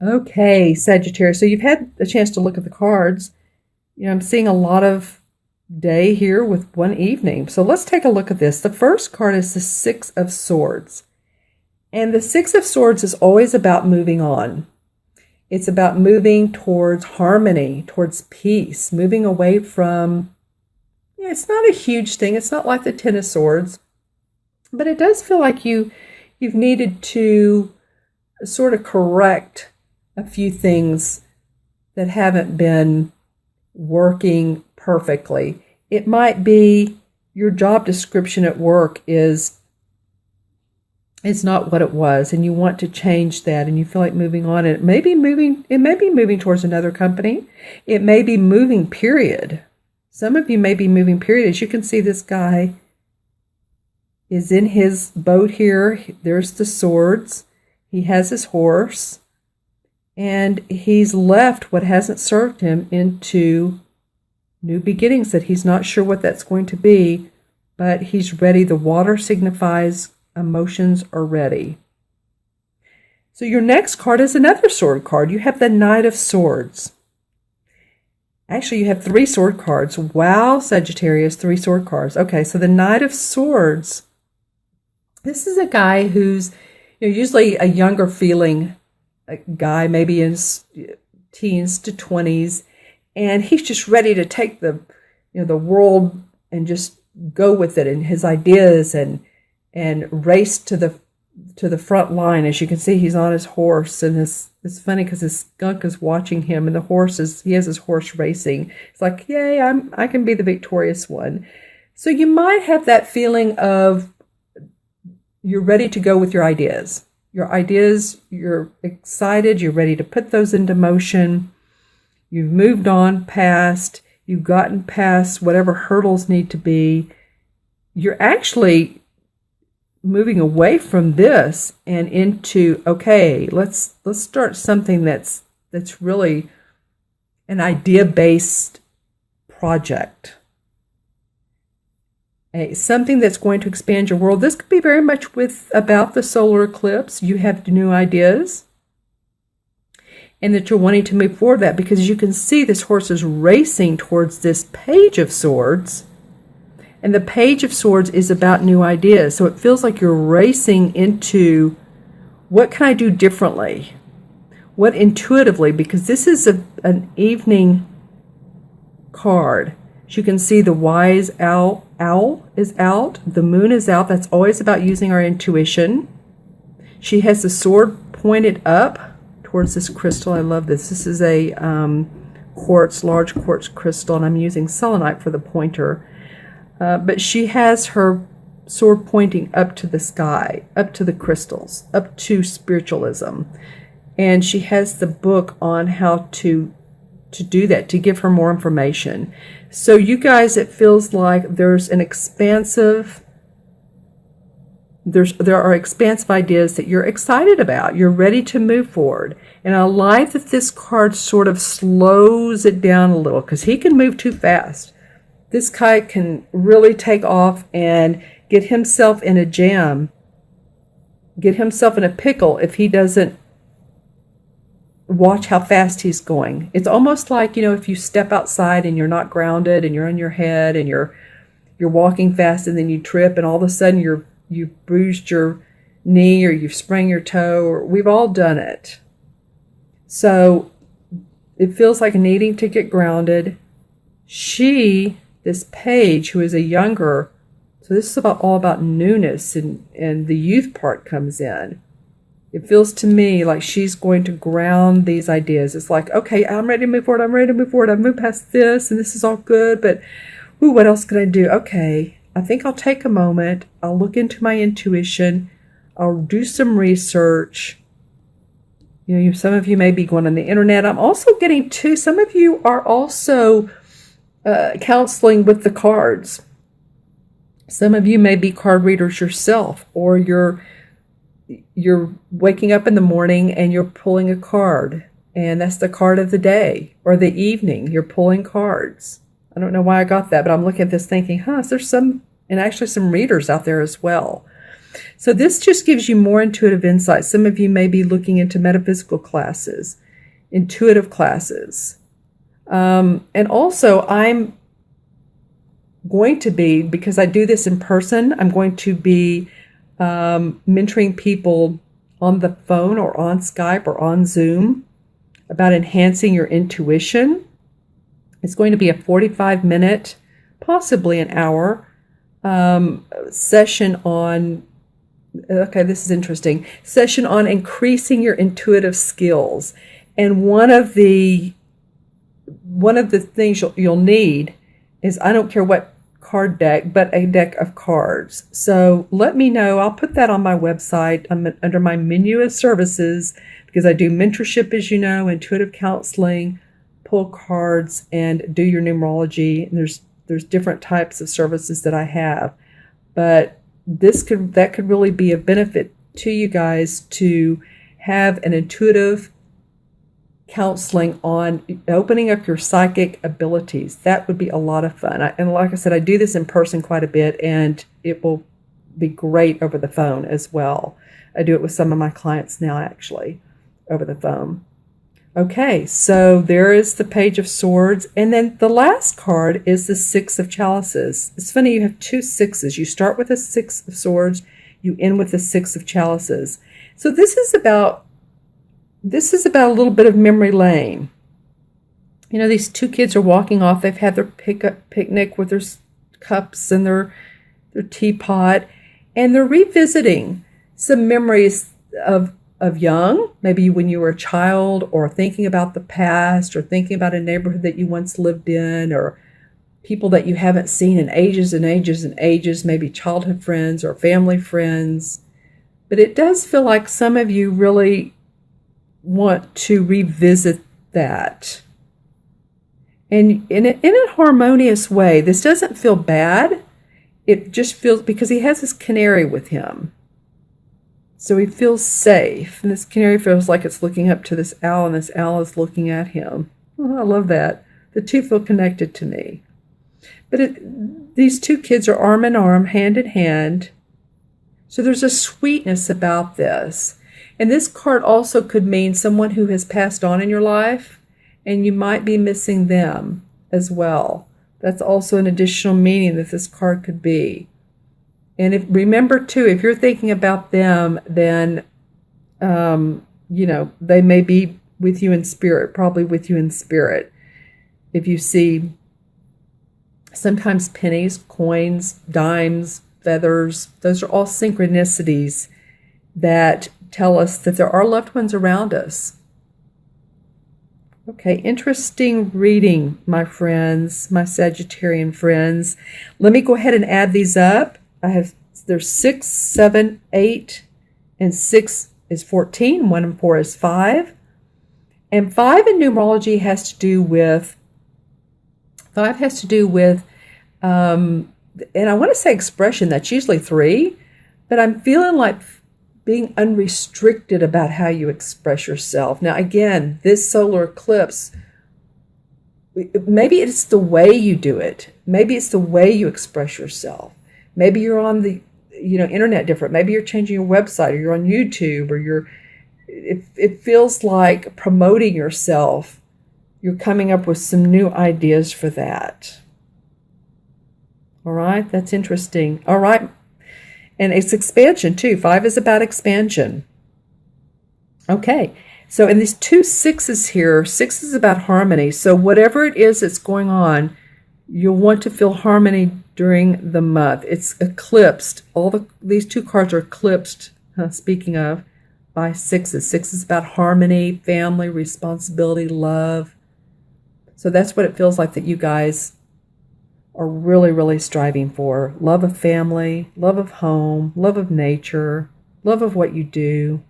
Okay, Sagittarius. So you've had a chance to look at the cards. I'm seeing a lot of day here with one evening. So let's take a look at this. The first card is the Six of Swords. And the Six of Swords is always about moving on. It's about moving towards harmony, towards peace, moving away from, it's not a huge thing. It's not like the Ten of Swords, but it does feel like you've needed to sort of correct a few things that haven't been working perfectly. It might be your job description at work is not what it was, and you want to change that, and you feel like moving on. And it may be moving towards another company. It may be moving, period. Some of you may be moving, period. As you can see, this guy is in his boat here. There's the swords. He has his horse. And he's left what hasn't served him into new beginnings that he's not sure what that's going to be, but he's ready. The water signifies emotions are ready. So your next card is another sword card. You have the Knight of Swords. Actually, you have three sword cards. Wow, Sagittarius, three sword cards. Okay, so the Knight of Swords. This is a guy who's usually a younger feeling a guy, maybe in his teens to 20s, and he's just ready to take the world and just go with it and his ideas and race to the front line. As you can see, he's on his horse, and it's funny because his skunk is watching him, and he has his horse racing. It's like, yay, I can be the victorious one. So you might have that feeling of you're ready to go with your ideas. Your ideas, you're excited, you're ready to put those into motion. You've moved on past, you've gotten past whatever hurdles need to be. You're actually moving away from this and into, okay, let's start something that's really an idea-based project. Something that's going to expand your world. This could be very much about the solar eclipse. You have new ideas and that you're wanting to move forward that, because you can see this horse is racing towards this Page of Swords, and the Page of Swords is about new ideas. So it feels like you're racing into what can I do differently? What intuitively, because this is an evening card. As you can see, the wise owl is out. The moon is out. That's always about using our intuition. She has the sword pointed up towards this crystal. I love this. This is a large quartz crystal, and I'm using selenite for the pointer. But she has her sword pointing up to the sky, up to the crystals, up to spiritualism. And she has the book on how to do that, to give her more information. So you guys, it feels like there are expansive ideas that you're excited about. You're ready to move forward. And I like that this card sort of slows it down a little, because he can move too fast. This guy can really take off and get himself in a jam, get himself in a pickle if he doesn't watch how fast he's going. It's almost like, if you step outside and you're not grounded and you're on your head and you're walking fast and then you trip and all of a sudden you've bruised your knee or you've sprained your toe, or we've all done it. So it feels like needing to get grounded. This Page, who is a younger, so this is all about newness, and the youth part comes in. It feels to me like she's going to ground these ideas. It's like, okay, I'm ready to move forward. I'm ready to move forward. I've moved past this, and this is all good, but what else can I do? Okay, I think I'll take a moment. I'll look into my intuition. I'll do some research. Some of you may be going on the internet. I'm also getting to, some of you are also counseling with the cards. Some of you may be card readers yourself, or you're waking up in the morning and you're pulling a card, and that's the card of the day or the evening. You're pulling cards. I don't know why I got that, but I'm looking at this thinking, there's some readers out there as well. So this just gives you more intuitive insight. Some of you may be looking into metaphysical classes, intuitive classes. And also I'm going to be, because I do this in person, I'm going to be mentoring people on the phone or on Skype or on Zoom about enhancing your intuition. It's going to be a 45-minute, possibly an hour session on, okay, this is interesting, session on increasing your intuitive skills. And one of the things you'll need is, I don't care what card deck, but a deck of cards. So let me know. I'll put that on my website under my menu of services, because I do mentorship, as you know, intuitive counseling, pull cards, and do your numerology. And there's different types of services that I have, but that could really be a benefit to you guys to have an intuitive counseling on opening up your psychic abilities. That would be a lot of fun. And like I said, I do this in person quite a bit, and it will be great over the phone as well. I do it with some of my clients now, actually, over the phone. Okay, so there is the Page of Swords. And then the last card is the Six of Chalices. It's funny, you have two sixes. You start with a Six of Swords, you end with the Six of Chalices. So this is about a little bit of memory lane. You know, these two kids are walking off. They've had their picnic with their cups and their teapot, and they're revisiting some memories of young, maybe when you were a child, or thinking about the past, or thinking about a neighborhood that you once lived in, or people that you haven't seen in ages and ages and ages, maybe childhood friends or family friends. But it does feel like some of you really want to revisit that. And in a harmonious way. This doesn't feel bad. It just feels, because he has this canary with him. So he feels safe. And this canary feels like it's looking up to this owl, and this owl is looking at him. Oh, I love that. The two feel connected to me. But these two kids are arm in arm, hand in hand. So there's a sweetness about this. And this card also could mean someone who has passed on in your life, and you might be missing them as well. That's also an additional meaning that this card could be. And remember too, if you're thinking about them, then, they may be with you in spirit, probably with you in spirit. If you see sometimes pennies, coins, dimes, feathers, those are all synchronicities that tell us that there are loved ones around us. Okay, interesting reading, my friends, my Sagittarian friends. Let me go ahead and add these up. There's 6, 7, 8, and 6 is 14. 1 and 4 is 5. And 5 in numerology has to do with, and I want to say expression. That's usually 3, but I'm feeling like being unrestricted about how you express yourself. Now, again, this solar eclipse, maybe it's the way you do it. Maybe it's the way you express yourself. Maybe you're on the internet different. Maybe you're changing your website, or you're on YouTube, or it feels like promoting yourself. You're coming up with some new ideas for that. All right, that's interesting. All right. And it's expansion too. 5 is about expansion. Okay, so in these two 6s here, 6 is about harmony. So whatever it is that's going on, you'll want to feel harmony during the month. It's eclipsed. These two cards are eclipsed, speaking of, by 6s. 6 is about harmony, family, responsibility, love. So that's what it feels like that you guys are really, really striving for. Love of family, love of home, love of nature, love of what you do.